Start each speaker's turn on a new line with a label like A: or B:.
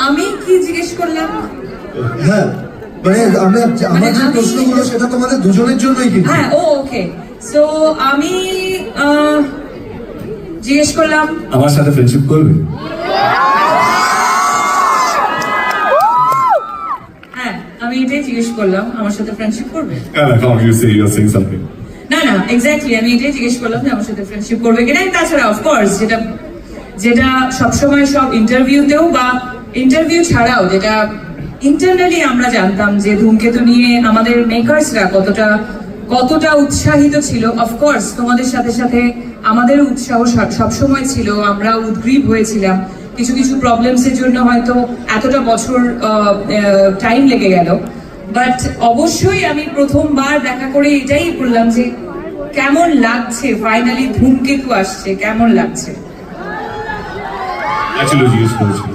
A: আমি কি জিজ্ঞেস করলাম?
B: হ্যাঁ মানে আমার যে প্রশ্নগুলো সেটা তোমাদের দুজনের জন্যই কিন্তু।
A: হ্যাঁ, ওকে। সো আমি জিজ্ঞেস করলাম
C: আমার সাথে ফ্রেন্ডশিপ করবে?
A: হ্যাঁ, আমি এটাই জিজ্ঞেস করলাম, আমার সাথে ফ্রেন্ডশিপ করবে?
C: Come on, you say you're saying something.
A: না না, এক্স্যাক্টলি আমি এটাই জিজ্ঞেস করলাম যে আমার সাথে ফ্রেন্ডশিপ করবে কিনা। তাছাড়া অফকোর্স যেটা যেটা সবসময় সব ইন্টারভিউতেও বা ইন্টারভিউ ছাড়াও যেটা ইন্টারনালি আমরা জানতাম যে ধূমকেতু নিয়ে আমাদের মেকার্সরা কতটা উৎসাহিত ছিল। অফকোর্স তোমাদের সাথে সাথে আমাদের উৎসাহ সবসময় ছিল, আমরা উদ্গ্রীব হয়েছিলাম। কিছু কিছু প্রবলেমস এর জন্য হয়তো এতটা বছর টাইম লেগে গেল, বাট অবশ্যই আমি প্রথমবার দেখা করে এটাই বললাম যে কেমন লাগছে, ফাইনালি ধূমকেতু আসছে, কেমন লাগছে।
C: Actually জিজ্ঞেস করেছিল।